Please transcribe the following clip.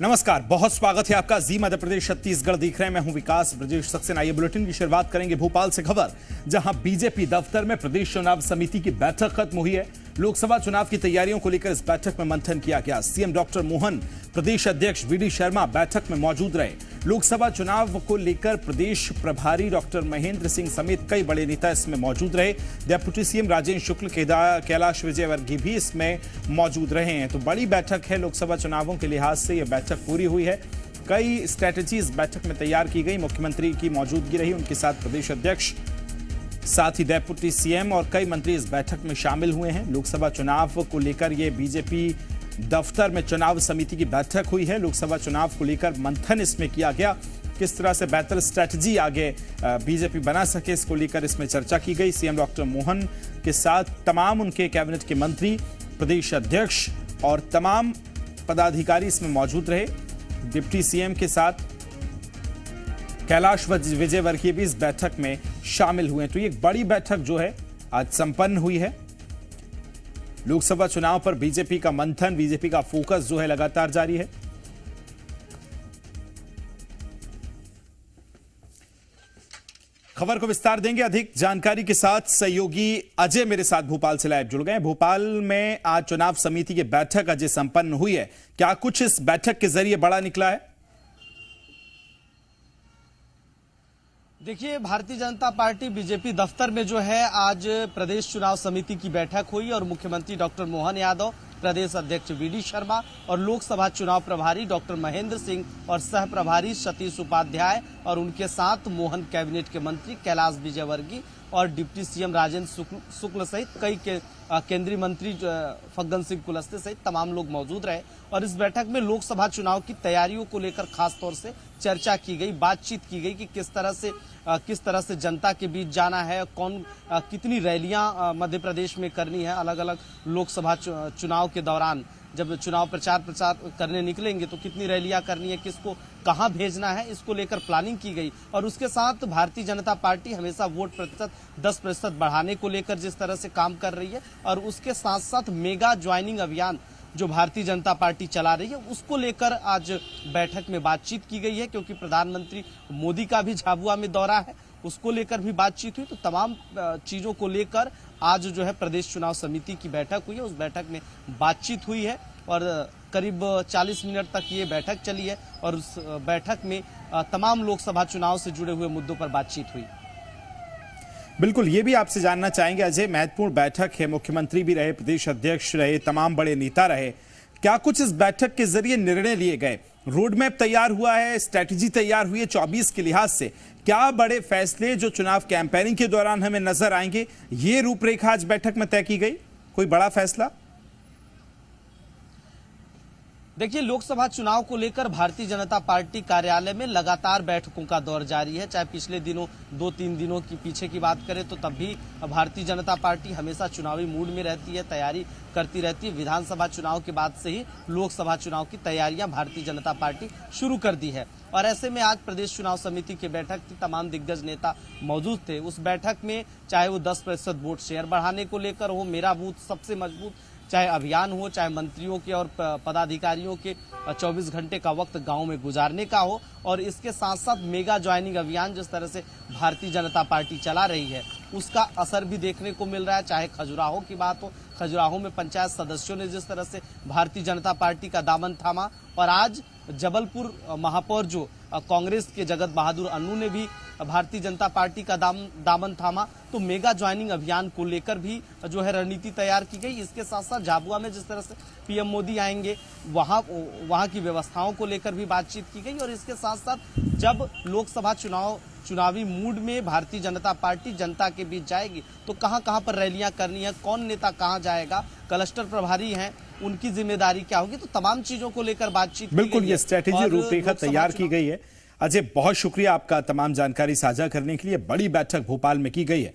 नमस्कार, बहुत स्वागत है आपका। जी मध्य प्रदेश छत्तीसगढ़ देख रहे हैं। मैं हूं विकास ब्रजेश सक्सेना। ये बुलेटिन की शुरुआत करेंगे भोपाल से खबर, जहां बीजेपी दफ्तर में प्रदेश चुनाव समिति की बैठक खत्म हुई है। लोकसभा चुनाव की तैयारियों को लेकर इस बैठक में मंथन किया गया। सीएम डॉक्टर मोहन, प्रदेश अध्यक्ष वीडी शर्मा बैठक में मौजूद रहे। लोकसभा चुनाव को लेकर प्रदेश प्रभारी डॉक्टर महेंद्र सिंह समेत कई बड़े नेता इसमें मौजूद रहे। डिप्टी सीएम राजेंद्र शुक्ल, कैलाश विजयवर्गीय भी इसमें मौजूद रहे हैं। तो बड़ी बैठक है। लोकसभा चुनावों के लिहाज से यह बैठक पूरी हुई है। कई स्ट्रेटेजीज बैठक में तैयार की गई। मुख्यमंत्री की मौजूदगी रही, उनके साथ प्रदेश अध्यक्ष, साथ ही डिप्टी सीएम और कई मंत्री इस बैठक में शामिल हुए हैं। लोकसभा चुनाव को लेकर यह बीजेपी दफ्तर में चुनाव समिति की बैठक हुई है। लोकसभा चुनाव को लेकर मंथन इसमें किया गया। किस तरह से बेहतर स्ट्रेटजी आगे बीजेपी बना सके, इसको लेकर इसमें चर्चा की गई। सीएम डॉक्टर मोहन के साथ तमाम उनके कैबिनेट के मंत्री, प्रदेश अध्यक्ष और तमाम पदाधिकारी इसमें मौजूद रहे। डिप्टी सीएम के साथ कैलाश विजयवर्गीय भी इस बैठक में शामिल हुए। तो ये एक बड़ी बैठक जो है आज संपन्न हुई है। लोकसभा चुनाव पर बीजेपी का मंथन, बीजेपी का फोकस जो है लगातार जारी है। खबर को विस्तार देंगे। अधिक जानकारी के साथ सहयोगी अजय मेरे साथ भोपाल से लाइव जुड़ गए। भोपाल में आज चुनाव समिति की बैठक अजय संपन्न हुई है। क्या कुछ इस बैठक के जरिए बड़ा निकला है? देखिए, भारतीय जनता पार्टी बीजेपी दफ्तर में जो है आज प्रदेश चुनाव समिति की बैठक हुई और मुख्यमंत्री डॉक्टर मोहन यादव, प्रदेश अध्यक्ष वीडी शर्मा और लोकसभा चुनाव प्रभारी डॉक्टर महेंद्र सिंह और सह प्रभारी सतीश उपाध्याय और उनके साथ मोहन कैबिनेट के मंत्री कैलाश विजयवर्गीय और डिप्टी सीएम राजेंद्र शुक्ल सहित कई केंद्रीय मंत्री फग्गन सिंह कुलस्ते सहित तमाम लोग मौजूद रहे। और इस बैठक में लोकसभा चुनाव की तैयारियों को लेकर खास तौर से चर्चा की गई, बातचीत की गई कि किस तरह से जनता के बीच जाना है, कितनी रैलियां मध्य प्रदेश में करनी है। अलग अलग लोकसभा चुनाव के दौरान जब चुनाव प्रचार करने निकलेंगे तो कितनी रैलियां करनी है, किसको कहां भेजना है, इसको लेकर प्लानिंग की गई। और उसके साथ भारतीय जनता पार्टी हमेशा वोट प्रतिशत 10% बढ़ाने को लेकर जिस तरह से काम कर रही है और उसके साथ साथ मेगा ज्वाइनिंग अभियान जो भारतीय जनता पार्टी चला रही है उसको लेकर आज बैठक में बातचीत की गई है। क्योंकि प्रधानमंत्री मोदी का भी झाबुआ में दौरा है, उसको लेकर भी बातचीत हुई। तो तमाम चीजों को लेकर आज जो है प्रदेश चुनाव समिति की बैठक हुई है। उस बैठक में बातचीत हुई है और करीब 40 मिनट तक ये बैठक चली है और उस बैठक में तमाम लोकसभा चुनाव से जुड़े हुए मुद्दों पर बातचीत हुई। बिल्कुल, ये भी आपसे जानना चाहेंगे अजय, महत्वपूर्ण बैठक है। मुख्यमंत्री भी रहे, प्रदेश अध्यक्ष रहे, तमाम बड़े नेता रहे। क्या कुछ इस बैठक के जरिए निर्णय लिए गए? रोड मैप तैयार हुआ है, स्ट्रैटेजी तैयार हुई है 24 के लिहाज से? क्या बड़े फैसले जो चुनाव कैंपेनिंग के दौरान हमें नजर आएंगे, ये रूपरेखा आज बैठक में तय की गई? कोई बड़ा फैसला? देखिए, लोकसभा चुनाव को लेकर भारतीय जनता पार्टी कार्यालय में लगातार बैठकों का दौर जारी है। चाहे पिछले दिनों 2-3 दिनों की पीछे की बात करें तो तब भी भारतीय जनता पार्टी हमेशा चुनावी मूड में रहती है, तैयारी करती रहती है। विधानसभा चुनाव के बाद से ही लोकसभा चुनाव की तैयारियां भारतीय जनता पार्टी शुरू कर दी है। और ऐसे में आज प्रदेश चुनाव समिति की बैठक थी, तमाम दिग्गज नेता मौजूद थे। उस बैठक में चाहे वो 10% वोट शेयर बढ़ाने को लेकर हो, मेरा बूथ सबसे मजबूत, चाहे अभियान हो, चाहे मंत्रियों के और पदाधिकारियों के 24 घंटे का वक्त गांव में गुजारने का हो, और इसके साथ साथ मेगा ज्वाइनिंग अभियान जिस तरह से भारतीय जनता पार्टी चला रही है उसका असर भी देखने को मिल रहा है। चाहे खजुराहो की बात हो, खजुराहो में पंचायत सदस्यों ने जिस तरह से भारतीय जनता पार्टी का दामन थामा, और आज जबलपुर महापौर जो कांग्रेस के जगत बहादुर अन्नू ने भी भारतीय जनता पार्टी का दामन थामा। तो मेगा ज्वाइनिंग अभियान को लेकर भी जो है रणनीति तैयार की गई। इसके साथ साथ झाबुआ में जिस तरह से पीएम मोदी आएंगे वहां की व्यवस्थाओं को लेकर भी बातचीत की गई। और इसके साथ साथ जब लोकसभा चुनावी मूड में भारतीय जनता पार्टी जनता के बीच जाएगी तो कहां कहां पर रैलियां करनी है, कौन नेता कहां जाएगा, क्लस्टर प्रभारी हैं उनकी जिम्मेदारी क्या होगी, तो तमाम चीजों को लेकर बातचीत। बिल्कुल, ये स्ट्रेटेजी रूपरेखा तैयार की गई है। अजय, बहुत शुक्रिया आपका तमाम जानकारी साझा करने के लिए। बड़ी बैठक भोपाल में की गई है।